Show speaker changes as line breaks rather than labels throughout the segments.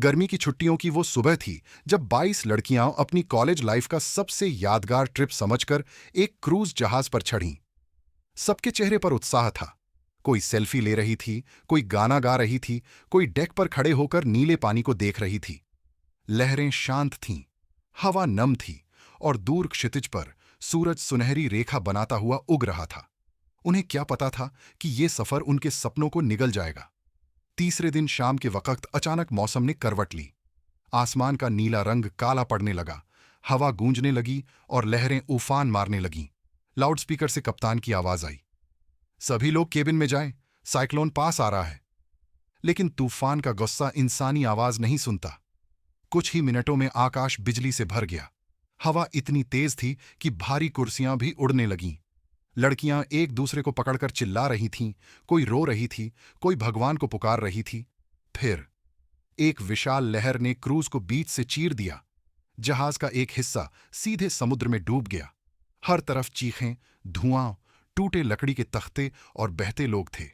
गर्मी की छुट्टियों की वो सुबह थी जब 22 लड़कियां अपनी कॉलेज लाइफ का सबसे यादगार ट्रिप समझकर एक क्रूज जहाज पर चढ़ीं। सबके चेहरे पर उत्साह था। कोई सेल्फी ले रही थी, कोई गाना गा रही थी, कोई डेक पर खड़े होकर नीले पानी को देख रही थी। लहरें शांत थीं, हवा नम थी और दूर क्षितिज पर सूरज सुनहरी रेखा बनाता हुआ उग रहा था। उन्हें क्या पता था कि ये सफर उनके सपनों को निगल जाएगा। तीसरे दिन शाम के वक्त अचानक मौसम ने करवट ली। आसमान का नीला रंग काला पड़ने लगा, हवा गूंजने लगी और लहरें उफान मारने लगीं। लाउडस्पीकर से कप्तान की आवाज आई, सभी लोग केबिन में जाएं, साइक्लोन पास आ रहा है। लेकिन तूफान का गुस्सा इंसानी आवाज नहीं सुनता। कुछ ही मिनटों में आकाश बिजली से भर गया। हवा इतनी तेज थी कि भारी कुर्सियां भी उड़ने लगीं। लड़कियां एक दूसरे को पकड़कर चिल्ला रही थीं, कोई रो रही थी, कोई भगवान को पुकार रही थी। फिर एक विशाल लहर ने क्रूज को बीच से चीर दिया। जहाज का एक हिस्सा सीधे समुद्र में डूब गया। हर तरफ चीखें, धुआं, टूटे लकड़ी के तख्ते और बहते लोग थे।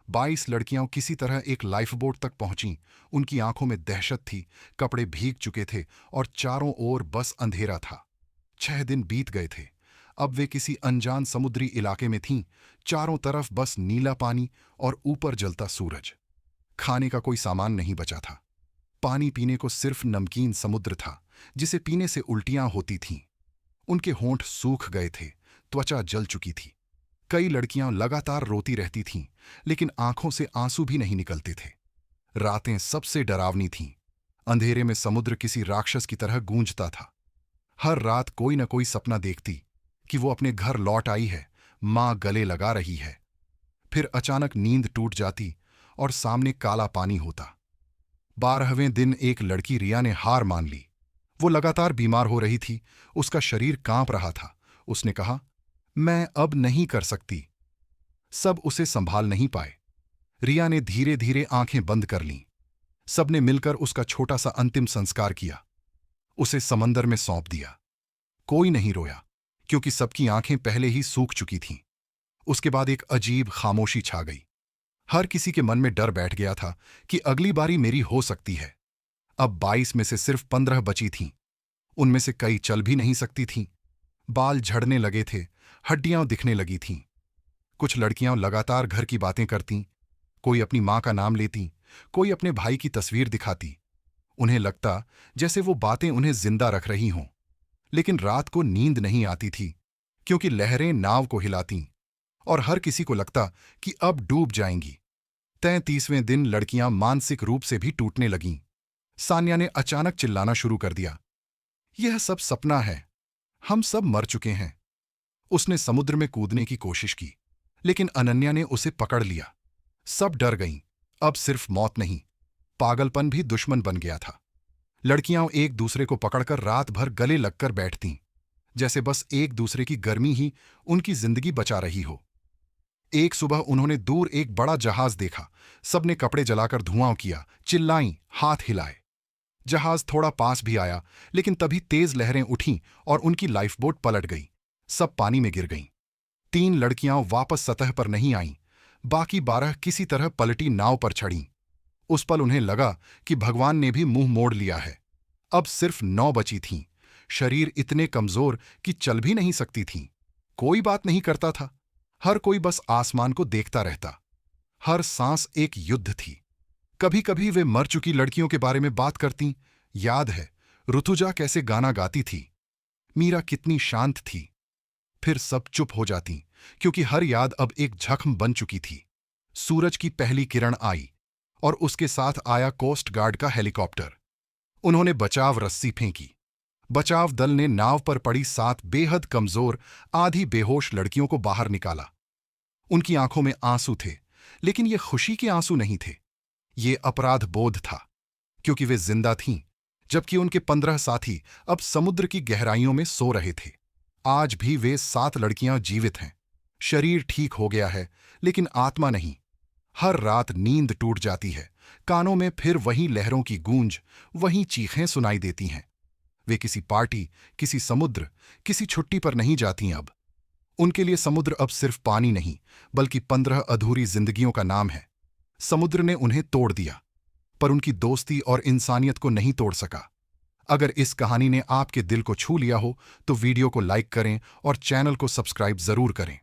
22 लड़कियां किसी तरह एक लाइफबोट तक पहुंचीं। उनकी आंखों में दहशत थी, कपड़े भीग चुके थे और चारों ओर बस अंधेरा था। 6 दिन बीत गए थे। अब वे किसी अनजान समुद्री इलाके में थीं। चारों तरफ बस नीला पानी और ऊपर जलता सूरज। खाने का कोई सामान नहीं बचा था। पानी पीने को सिर्फ नमकीन समुद्र था, जिसे पीने से उल्टियां होती थीं। उनके होंठ सूख गए थे, त्वचा जल चुकी थी। कई लड़कियां लगातार रोती रहती थीं, लेकिन आंखों से आंसू भी नहीं निकलते थे। रातें सबसे डरावनी थीं। अंधेरे में समुद्र किसी राक्षस की तरह गूंजता था। हर रात कोई न कोई सपना देखती कि वो अपने घर लौट आई है, मां गले लगा रही है। फिर अचानक नींद टूट जाती और सामने काला पानी होता। 12वें दिन एक लड़की रिया ने हार मान ली। वो लगातार बीमार हो रही थी, उसका शरीर कांप रहा था। उसने कहा, मैं अब नहीं कर सकती। सब उसे संभाल नहीं पाए। रिया ने धीरे धीरे आंखें बंद कर लीं। सबने मिलकर उसका छोटा सा अंतिम संस्कार किया। उसे समंदर में सौंप दिया। कोई नहीं रोया, क्योंकि सबकी आंखें पहले ही सूख चुकी थीं। उसके बाद एक अजीब खामोशी छा गई। हर किसी के मन में डर बैठ गया था कि अगली बारी मेरी हो सकती है। अब 22 में से सिर्फ 15 बची थीं। उनमें से कई चल भी नहीं सकती थीं। बाल झड़ने लगे थे, हड्डियां दिखने लगी थीं। कुछ लड़कियां लगातार घर की बातें करतीं, कोई अपनी मां का नाम लेती, कोई अपने भाई की तस्वीर दिखाती। उन्हें लगता जैसे वो बातें उन्हें जिंदा रख रही हों। लेकिन रात को नींद नहीं आती थी, क्योंकि लहरें नाव को हिलातीं और हर किसी को लगता कि अब डूब जाएंगी। 33वें दिन लड़कियां मानसिक रूप से भी टूटने लगीं। सान्या ने अचानक चिल्लाना शुरू कर दिया, यह सब सपना है, हम सब मर चुके हैं। उसने समुद्र में कूदने की कोशिश की, लेकिन अनन्या ने उसे पकड़ लिया। सब डर गईं। अब सिर्फ मौत नहीं, पागलपन भी दुश्मन बन गया था। लड़कियां एक दूसरे को पकड़कर रात भर गले लगकर बैठतीं, जैसे बस एक दूसरे की गर्मी ही उनकी जिंदगी बचा रही हो। एक सुबह उन्होंने दूर एक बड़ा जहाज देखा। सबने कपड़े जलाकर धुआं किया, चिल्लाईं, हाथ हिलाए। जहाज थोड़ा पास भी आया, लेकिन तभी तेज लहरें उठीं और उनकी लाइफबोट पलट गई। सब पानी में गिर गईं। 3 लड़कियां वापस सतह पर नहीं आईं। बाकी 12 किसी तरह पलटी नाव पर चढ़ीं। उस पल उन्हें लगा कि भगवान ने भी मुंह मोड़ लिया है। अब सिर्फ 9 बची थीं। शरीर इतने कमजोर कि चल भी नहीं सकती थीं। कोई बात नहीं करता था। हर कोई बस आसमान को देखता रहता। हर सांस एक युद्ध थी। कभी कभी वे मर चुकी लड़कियों के बारे में बात करतीं। याद है ऋतुजा कैसे गाना गाती थी, मीरा कितनी शांत थी। फिर सब चुप हो जातीं, क्योंकि हर याद अब एक जख्म बन चुकी थी। सूरज की पहली किरण आई और उसके साथ आया कोस्ट गार्ड का हेलीकॉप्टर। उन्होंने बचाव रस्सी फेंकी। बचाव दल ने नाव पर पड़ी 7 बेहद कमजोर, आधी बेहोश लड़कियों को बाहर निकाला। उनकी आंखों में आंसू थे, लेकिन ये खुशी के आंसू नहीं थे। ये अपराध बोध था, क्योंकि वे जिंदा थीं, जबकि उनके 15 साथी अब समुद्र की गहराइयों में सो रहे थे। आज भी वे 7 लड़कियां जीवित हैं। शरीर ठीक हो गया है, लेकिन आत्मा नहीं। हर रात नींद टूट जाती है। कानों में फिर वही लहरों की गूंज, वही चीखें सुनाई देती हैं। वे किसी पार्टी, किसी समुद्र, किसी छुट्टी पर नहीं जाती अब। उनके लिए समुद्र अब सिर्फ पानी नहीं, बल्कि 15 अधूरी जिंदगियों का नाम है। समुद्र ने उन्हें तोड़ दिया। पर उनकी दोस्ती और इंसानियत को नहीं तोड़ सका। अगर इस कहानी ने आपके दिल को छू लिया हो तो वीडियो को लाइक करें और चैनल को सब्सक्राइब जरूर करें।